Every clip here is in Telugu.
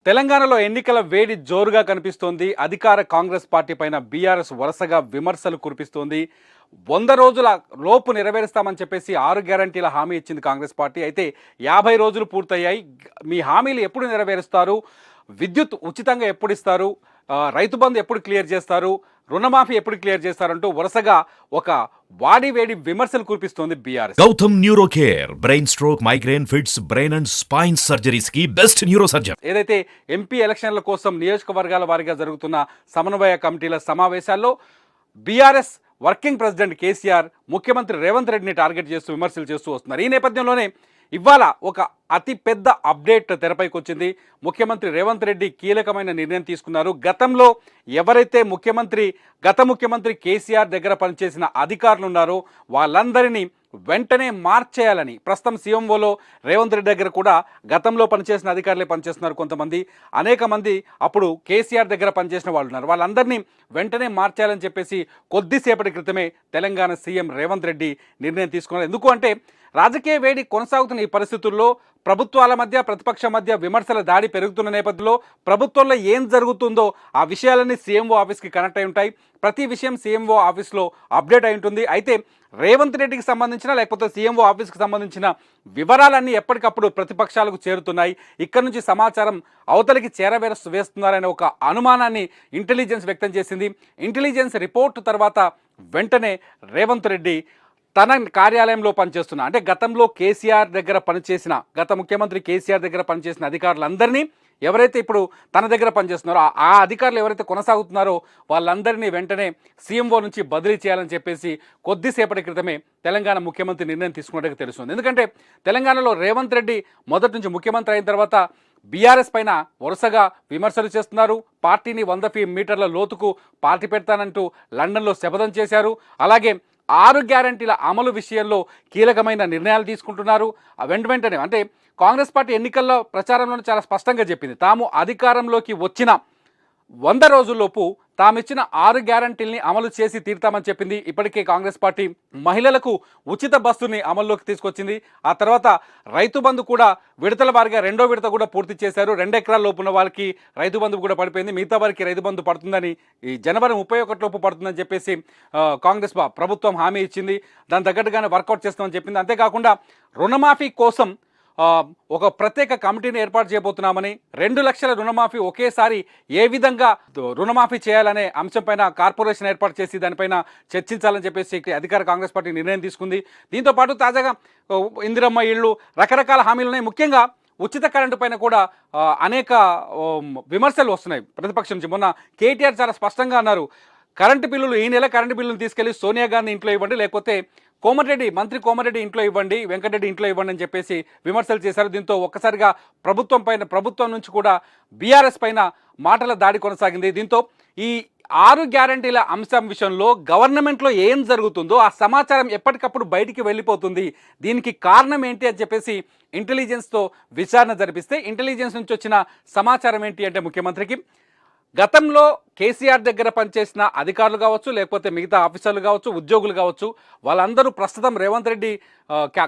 తెలంగాణలో ఎన్నికల వేడి జోరుగా కనిపిస్తోంది. అధికార కాంగ్రెస్ పార్టీ పైన బీఆర్ఎస్ వరుసగా విమర్శలు కురిపిస్తోంది. 100 రోజుల లోపు నెరవేరుస్తామని చెప్పేసి 6 గ్యారంటీల హామీ ఇచ్చింది కాంగ్రెస్ పార్టీ. అయితే 50 రోజులు పూర్తయ్యాయి. మీ హామీలు ఎప్పుడు నెరవేరుస్తారు? విద్యుత్ ఉచితంగా ఎప్పుడిస్తారు? రైతు బంధు ఎప్పుడు క్లియర్ చేస్తారు? రుణమాఫీ ఎప్పుడు క్లియర్ చేస్తారంటూ వరుసగా ఒక వాడివేడి విమర్శలు కురిపిస్తోంది BRS. Gautam Neuro Care brain stroke migraine fits brain and spine surgeries కి బెస్ట్ న్యూరో సర్జన్. ఏదైతే ఎంపీ ఎలక్షన్ల కోసం నియోజకవర్గాల వారీగా జరుగుతున్న సమన్వయ కమిటీల సమావేశాల్లో బీఆర్ఎస్ వర్కింగ్ ప్రెసిడెంట్ కేసీఆర్ ముఖ్యమంత్రి రేవంత్ రెడ్డిని టార్గెట్ చేస్తూ విమర్శలు చేస్తూ వస్తున్నారు. ఈ నేపథ్యంలోనే ఇవాళ ఒక అతి పెద్ద అప్డేట్ తెరపైకి వచ్చింది. ముఖ్యమంత్రి రేవంత్ రెడ్డి కీలకమైన నిర్ణయం తీసుకున్నారు. గతంలో ఎవరైతే గత ముఖ్యమంత్రి కేసీఆర్ దగ్గర పనిచేసిన అధికారులు ఉన్నారో వాళ్ళందరినీ వెంటనే మార్చేయాలని, ప్రస్తుతం సీఎంఓలో రేవంత్ రెడ్డి దగ్గర కూడా గతంలో పనిచేసిన అధికారులే పనిచేస్తున్నారు కొంతమంది, అనేక మంది అప్పుడు కేసీఆర్ దగ్గర పనిచేసిన వాళ్ళు ఉన్నారు. వాళ్ళందరినీ వెంటనే మార్చేయాలని చెప్పేసి కొద్దిసేపటి క్రితమే తెలంగాణ సీఎం రేవంత్ రెడ్డి నిర్ణయం తీసుకున్నారు. ఎందుకు అంటే రాజకీయ వేడి కొనసాగుతున్న ఈ పరిస్థితుల్లో ప్రభుత్వాల మధ్య ప్రతిపక్ష మధ్య విమర్శల దాడి పెరుగుతున్న నేపథ్యంలో ప్రభుత్వంలో ఏం జరుగుతుందో ఆ విషయాలన్నీ సీఎంఓ ఆఫీస్కి కనెక్ట్ అయి ఉంటాయి. ప్రతి విషయం సీఎంఓ ఆఫీస్లో అప్డేట్ అయి ఉంటుంది. అయితే రేవంత్ రెడ్డికి సంబంధించిన లేకపోతే సీఎంఓ ఆఫీస్కి సంబంధించిన వివరాలన్నీ ఎప్పటికప్పుడు ప్రతిపక్షాలకు చేరుతున్నాయి. ఇక్కడ నుంచి సమాచారం అవతలికి వేస్తున్నారనే ఒక అనుమానాన్ని ఇంటెలిజెన్స్ వ్యక్తం చేసింది. ఇంటెలిజెన్స్ రిపోర్ట్ తర్వాత వెంటనే రేవంత్ రెడ్డి తన కార్యాలయంలో పనిచేస్తున్న, అంటే గతంలో కేసీఆర్ దగ్గర పనిచేసిన, గత ముఖ్యమంత్రి కేసీఆర్ దగ్గర పనిచేసిన అధికారులందరినీ, ఎవరైతే ఇప్పుడు తన దగ్గర పనిచేస్తున్నారో ఆ అధికారులు ఎవరైతే కొనసాగుతున్నారో వాళ్ళందరినీ వెంటనే సీఎంఓ నుంచి బదిలీ చేయాలని చెప్పేసి కొద్దిసేపటి క్రితమే తెలంగాణ ముఖ్యమంత్రి నిర్ణయం తీసుకున్నట్టుగా తెలుస్తుంది. ఎందుకంటే తెలంగాణలో రేవంత్ రెడ్డి మొదటి నుంచి ముఖ్యమంత్రి అయిన తర్వాత బీఆర్ఎస్ పైన వరుసగా విమర్శలు చేస్తున్నారు. పార్టీని 100 మీటర్ల లోతుకు పార్టీ పెడతానంటూ లండన్లో శపథం చేశారు. అలాగే 6 గ్యారంటీల అమలు విషయంలో కీలకమైన నిర్ణయాలు తీసుకుంటున్నారు. వెంటనే అంటే కాంగ్రెస్ పార్టీ ఎన్నికల్లో ప్రచారంలో చాలా స్పష్టంగా చెప్పింది, తాము అధికారంలోకి వచ్చిన 100 రోజుల్లోపు తామిచ్చిన 6 గ్యారంటీల్ని అమలు చేసి తీరుతామని చెప్పింది. ఇప్పటికే కాంగ్రెస్ పార్టీ మహిళలకు ఉచిత బస్సుని అమల్లోకి తీసుకొచ్చింది. ఆ తర్వాత రైతు బంధు కూడా విడతల వారిగా 2వ విడత కూడా పూర్తి చేశారు. 2 ఎకరాల లోపు ఉన్న వాళ్ళకి రైతు బంధు కూడా పడిపోయింది. మిగతా వారికి రైతు బంధు పడుతుందని, ఈ జనవరి 31 లోపు పడుతుందని చెప్పేసి కాంగ్రెస్ ప్రభుత్వం హామీ ఇచ్చింది. దాని తగ్గట్టుగానే వర్కౌట్ చేస్తామని చెప్పింది. అంతేకాకుండా రుణమాఫీ కోసం ఒక ప్రత్యేక కమిటీని ఏర్పాటు చేయబోతున్నామని, 2 లక్షల రుణమాఫీ ఒకేసారి ఏ విధంగా రుణమాఫీ చేయాలనే అంశంపైన కార్పొరేషన్ ఏర్పాటు చేసి దానిపైన చర్చించాలని చెప్పేసి అధికార కాంగ్రెస్ పార్టీ నిర్ణయం తీసుకుంది. దీంతోపాటు తాజాగా ఇందిరమ్మ ఇళ్ళు, రకరకాల హామీలు ఉన్నాయి. ముఖ్యంగా ఉచిత కరెంటు పైన కూడా అనేక విమర్శలు వస్తున్నాయి ప్రతిపక్షం నుంచి. మొన్న కేటీఆర్ చాలా స్పష్టంగా అన్నారు, కరెంటు బిల్లులు ఈ నెల కరెంటు బిల్లులు తీసుకెళ్లి సోనియా గాంధీ ఇంట్లో ఇవ్వండి, లేకపోతే మంత్రి కోమటిరెడ్డి ఇంట్లో ఇవ్వండి, వెంకటరెడ్డి ఇంట్లో ఇవ్వండి అని చెప్పేసి విమర్శలు చేశారు. దీంతో ఒక్కసారిగా ప్రభుత్వం నుంచి కూడా బీఆర్ఎస్ పైన మాటల దాడి కొనసాగింది. దీంతో ఈ 6 గ్యారంటీల అంశం విషయంలో గవర్నమెంట్లో ఏం జరుగుతుందో ఆ సమాచారం ఎప్పటికప్పుడు బయటికి వెళ్ళిపోతుంది. దీనికి కారణం ఏంటి అని చెప్పేసి ఇంటెలిజెన్స్తో విచారణ జరిపిస్తే ఇంటెలిజెన్స్ నుంచి వచ్చిన సమాచారం ఏంటి అంటే ముఖ్యమంత్రికి గతంలో కేసీఆర్ దగ్గర పనిచేసిన అధికారులు కావచ్చు, లేకపోతే మిగతా ఆఫీసర్లు కావచ్చు, ఉద్యోగులు కావచ్చు, వాళ్ళందరూ ప్రస్తుతం రేవంత్ రెడ్డి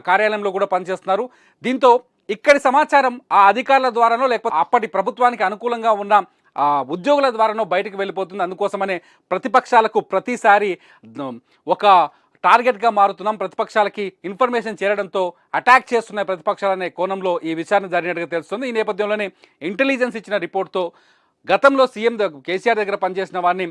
కార్యాలయంలో కూడా పనిచేస్తున్నారు. దీంతో ఇక్కడి సమాచారం ఆ అధికారుల ద్వారానో లేకపోతే అప్పటి ప్రభుత్వానికి అనుకూలంగా ఉన్న ఉద్యోగుల ద్వారానో బయటకు వెళ్ళిపోతుంది. అందుకోసమనే ప్రతిపక్షాలకు ప్రతిసారి ఒక టార్గెట్గా మారుతున్నాం, ప్రతిపక్షాలకి ఇన్ఫర్మేషన్ చేరడంతో అటాక్ చేస్తున్న ప్రతిపక్షాలనే కోణంలో ఈ విచారణ జరిగినట్టుగా తెలుస్తుంది. ఈ నేపథ్యంలోనే ఇంటెలిజెన్స్ ఇచ్చిన రిపోర్ట్తో గతంలో సీఎం కేసీఆర్ దగ్గర పనిచేసిన వారిని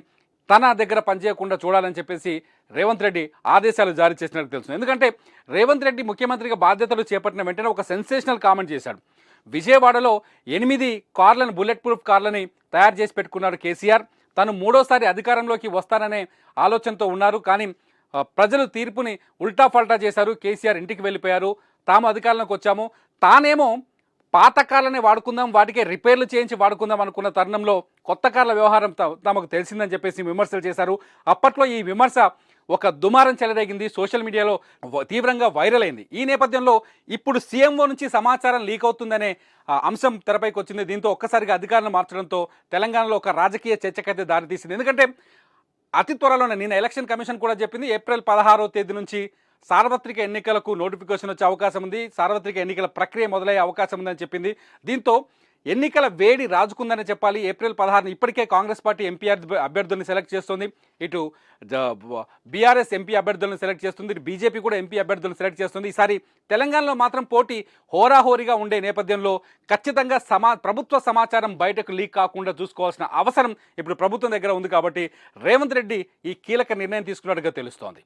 తన దగ్గర పనిచేయకుండా చూడాలని చెప్పేసి రేవంత్ రెడ్డి ఆదేశాలు జారీ చేసినట్టు తెలుస్తుంది. ఎందుకంటే రేవంత్ రెడ్డి ముఖ్యమంత్రిగా బాధ్యతలు చేపట్టిన వెంటనే ఒక సెన్సేషనల్ కామెంట్ చేశాడు. విజయవాడలో 8 కార్లను, బుల్లెట్ ప్రూఫ్ కార్లని తయారు చేసి పెట్టుకున్నాడు కేసీఆర్. తను 3వ సారి అధికారంలోకి వస్తాననే ఆలోచనతో ఉన్నారు. కానీ ప్రజలు తీర్పుని ఉల్టా ఫల్టా చేశారు. కేసీఆర్ ఇంటికి వెళ్ళిపోయారు. తాము అధికారంలోకి వచ్చాము, తానేమో పాత కార్లనే వాడుకుందాం, వాటికే రిపేర్లు చేయించి వాడుకుందాం అనుకున్న తరుణంలో కొత్త కార్ల వ్యవహారం తమకు తెలిసిందని చెప్పేసి విమర్శలు చేశారు. అప్పట్లో ఈ విమర్శ ఒక దుమారం చెలరేగింది, సోషల్ మీడియాలో తీవ్రంగా వైరల్ అయింది. ఈ నేపథ్యంలో ఇప్పుడు సీఎంఓ నుంచి సమాచారం లీక్ అవుతుందనే అంశం తెరపైకి వచ్చింది. దీంతో ఒక్కసారిగా అధికారులను మార్చడంతో తెలంగాణలో ఒక రాజకీయ చర్చకైతే దారితీసింది. ఎందుకంటే అతి త్వరలోనే నిన్న ఎలక్షన్ కమిషన్ కూడా చెప్పింది, ఏప్రిల్ 16వ తేదీ నుంచి సార్వత్రిక ఎన్నికలకు నోటిఫికేషన్ వచ్చే అవకాశం ఉంది, సార్వత్రిక ఎన్నికల ప్రక్రియ మొదలయ్యే అవకాశం ఉందని చెప్పింది. దీంతో ఎన్నికల వేడి రాజుకుందని చెప్పాలి. ఏప్రిల్ 16 ఇప్పటికే కాంగ్రెస్ పార్టీ ఎంపీ అభ్యర్థుల్ని సెలెక్ట్ చేస్తుంది. ఇటు బీఆర్ఎస్ ఎంపీ అభ్యర్థులను సెలెక్ట్ చేస్తుంది. ఇటు బీజేపీ కూడా ఎంపీ అభ్యర్థులను సెలెక్ట్ చేస్తుంది. ఈసారి తెలంగాణలో మాత్రం పోటీ హోరాహోరీగా ఉండే నేపథ్యంలో ఖచ్చితంగా ప్రభుత్వ సమాచారం బయటకు లీక్ కాకుండా చూసుకోవాల్సిన అవసరం ఇప్పుడు ప్రభుత్వం దగ్గర ఉంది. కాబట్టి రేవంత్ రెడ్డి ఈ కీలక నిర్ణయం తీసుకున్నట్టుగా తెలుస్తోంది.